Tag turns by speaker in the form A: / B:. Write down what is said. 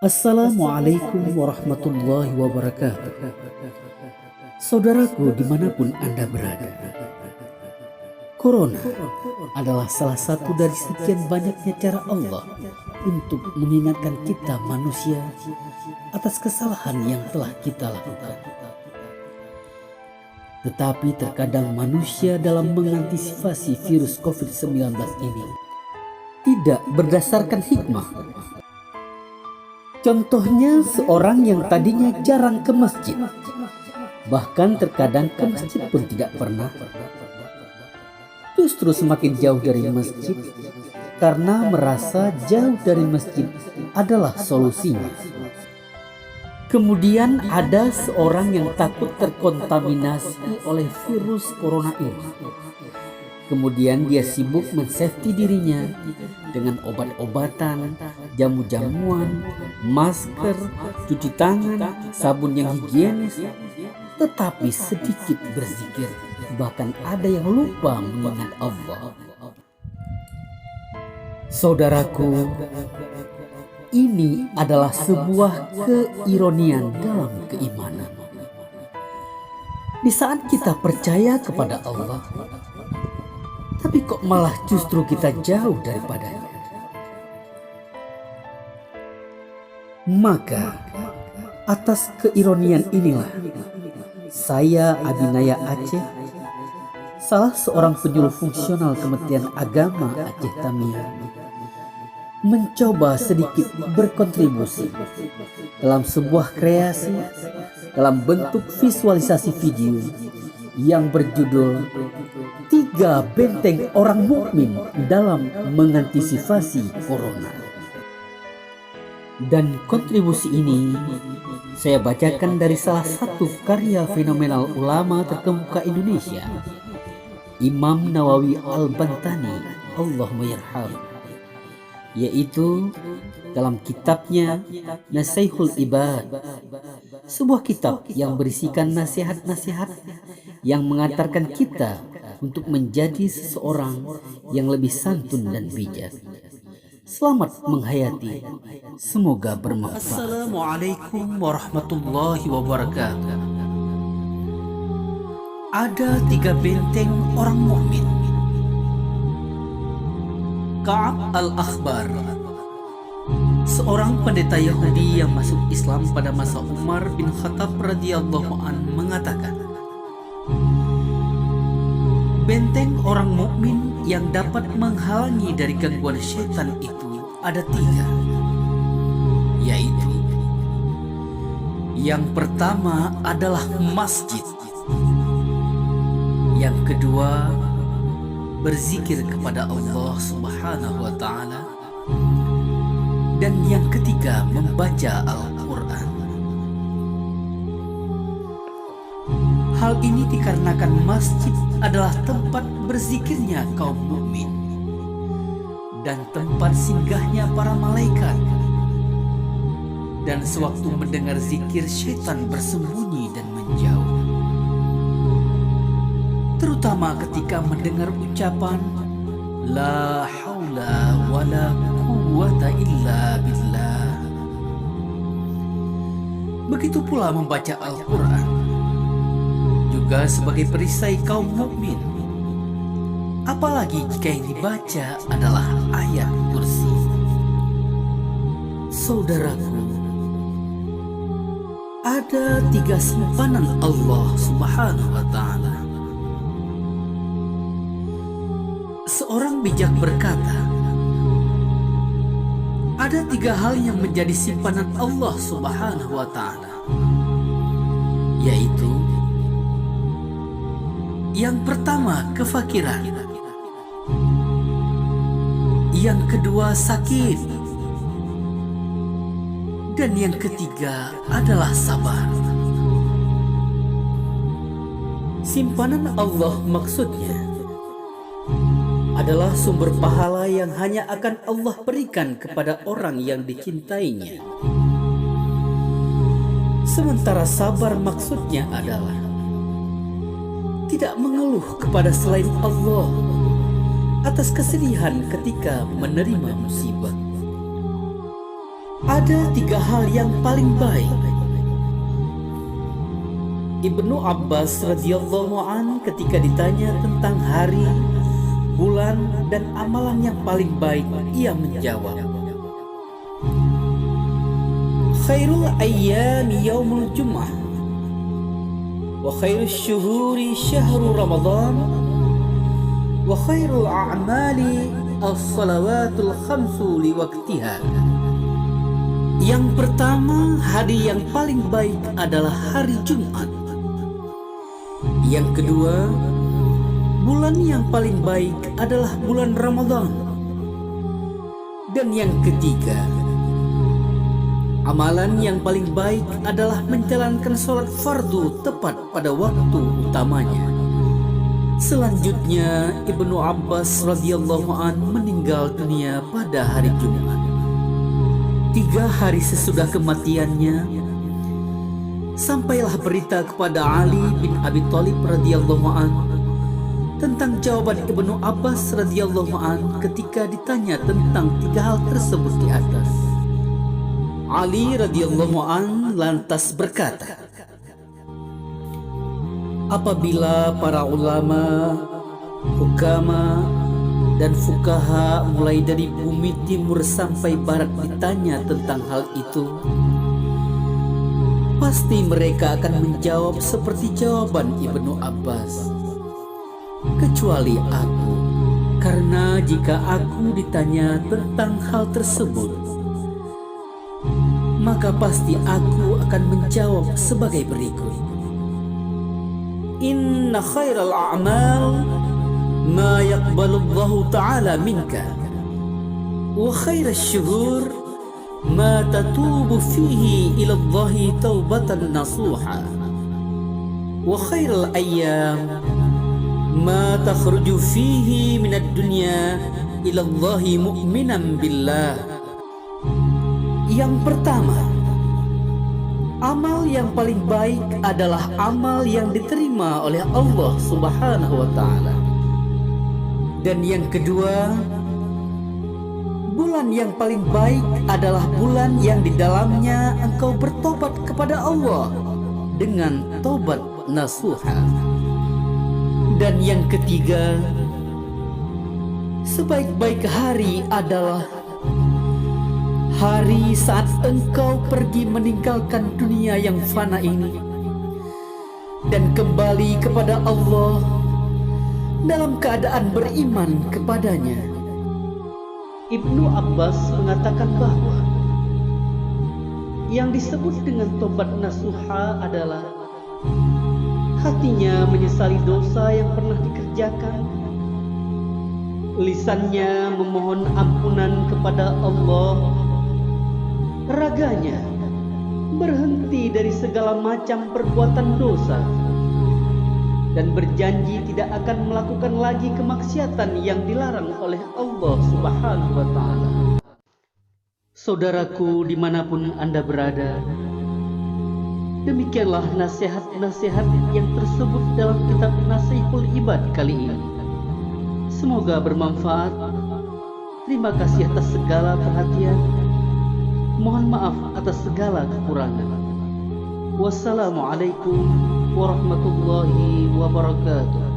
A: Assalamualaikum warahmatullahi wabarakatuh. Saudaraku dimanapun Anda berada, Corona adalah salah satu dari sekian banyaknya cara Allah untuk mengingatkan kita manusia atas kesalahan yang telah kita lakukan. Tetapi terkadang manusia dalam mengantisipasi virus COVID-19 ini tidak berdasarkan hikmah. Contohnya seorang yang tadinya jarang ke masjid, bahkan terkadang ke masjid pun tidak pernah, justru semakin jauh dari masjid karena merasa jauh dari masjid adalah solusinya. Kemudian ada seorang yang takut terkontaminasi oleh virus corona ini. Kemudian dia sibuk mensafety dirinya dengan obat-obatan, jamu-jamuan, masker, cuci tangan, sabun yang higienis. Tetapi sedikit berzikir, bahkan ada yang lupa mengingat Allah. Saudaraku, ini adalah sebuah keironian dalam keimanan. Di saat kita percaya kepada Allah, tapi kok malah justru kita jauh daripadanya. Maka atas keironian inilah saya Abinaya Aceh, salah seorang penyuluh fungsional Kementerian Agama Aceh Tamiang, mencoba sedikit berkontribusi dalam sebuah kreasi dalam bentuk visualisasi video yang berjudul 3 benteng orang mukmin dalam mengantisipasi corona. Dan kontribusi ini saya bacakan dari salah satu karya fenomenal ulama terkemuka Indonesia, Imam Nawawi Al-Bantani, Allahumma yarham, yaitu dalam kitabnya Nasihatul Ibad, sebuah kitab yang berisikan nasihat-nasihat yang mengantarkan kita untuk menjadi seseorang yang lebih santun dan bijak. Selamat menghayati, semoga bermanfaat. Assalamualaikum warahmatullahi wabarakatuh. Ada 3 benteng orang mukmin. Ka'ab al-Akhbar, seorang pendeta Yahudi yang masuk Islam pada masa Umar bin Khattab radhiyallahu an, mengatakan, benteng orang mukmin yang dapat menghalangi dari gangguan syaitan itu ada 3, yaitu yang pertama adalah masjid, yang kedua berzikir kepada Allah Subhanahu wa Ta'ala, dan yang ketiga membaca Al-Quran. Hal ini dikarenakan masjid adalah tempat berzikirnya kaum mukmin dan tempat singgahnya para malaikat. Dan sewaktu mendengar zikir, syaitan bersembunyi dan menjauh. Terutama ketika mendengar ucapan La haula wa la quwwata illa billah. Begitu pula membaca Al-Quran juga sebagai perisai kaum mukmin, apalagi jika yang dibaca adalah ayat kursi. Saudaraku, ada 3 simpanan Allah Subhanahu wa Ta'ala. Seorang bijak berkata, ada 3 hal yang menjadi simpanan Allah Subhanahu wa Ta'ala, yaitu yang pertama kefakiran, yang kedua sakit, dan yang ketiga adalah sabar. Simpanan Allah maksudnya adalah sumber pahala yang hanya akan Allah berikan kepada orang yang dicintainya. Sementara sabar maksudnya adalah tidak mengeluh kepada selain Allah atas kesedihan ketika menerima musibah. Ada 3 hal yang paling baik. Ibnu Abbas radhiyallahu an ketika ditanya tentang hari, bulan, dan amalan yang paling baik, ia menjawab, khairul ayyami yaumul jum'ah, wa khairul syuhuri syahru ramadan, wa khairul a'mali as-salawatul khamsu liwaktiha. Yang pertama, hari yang paling baik adalah hari Jumat. Yang kedua, bulan yang paling baik adalah bulan Ramadan. Dan yang ketiga, amalan yang paling baik adalah menjalankan sholat fardu tepat pada waktu utamanya. Selanjutnya, Ibnu Abbas radhiyallahu an meninggal dunia pada hari Jumat. 3 hari sesudah kematiannya, sampailah berita kepada Ali bin Abi Thalib radhiyallahu an tentang jawaban Ibnu Abbas radhiyallahu an ketika ditanya tentang 3 hal tersebut di atas. Ali radhiyallahu an lantas berkata, apabila para ulama, hukama, dan fukaha mulai dari bumi timur sampai barat ditanya tentang hal itu, pasti mereka akan menjawab seperti jawaban Ibnu Abbas, kecuali aku, karena jika aku ditanya tentang hal tersebut, maka pasti aku akan menjawab sebagai berikut. Inna khairal a'mal ma yaqbalullahu ta'ala minka, wa khairas syuhur ma tatubu fihi ila Allahi taubatan nasuha, wa khairal ayyam ma takhruju fihi minad dunya ila Allahi mu'minan billah. Yang pertama, amal yang paling baik adalah amal yang diterima oleh Allah Subhanahu wa ta'ala. Dan yang kedua, bulan yang paling baik adalah bulan yang di dalamnya engkau bertobat kepada Allah dengan tobat nasuha. Dan yang ketiga, sebaik-baik hari adalah hari saat engkau pergi meninggalkan dunia yang fana ini dan kembali kepada Allah dalam keadaan beriman kepadanya. Ibnu Abbas mengatakan bahwa yang disebut dengan tobat nasuha adalah hatinya menyesali dosa yang pernah dikerjakan, lisannya memohon ampunan kepada Allah, raganya berhenti dari segala macam perbuatan dosa, dan berjanji tidak akan melakukan lagi kemaksiatan yang dilarang oleh Allah Subhanahu wa ta'ala. Saudaraku dimanapun Anda berada, demikianlah nasihat-nasihat yang tersebut dalam kitab Nasihul Ibad kali ini. Semoga bermanfaat. Terima kasih atas segala perhatian. Mohon maaf atas segala kekurangan. Wassalamualaikum warahmatullahi wabarakatuh.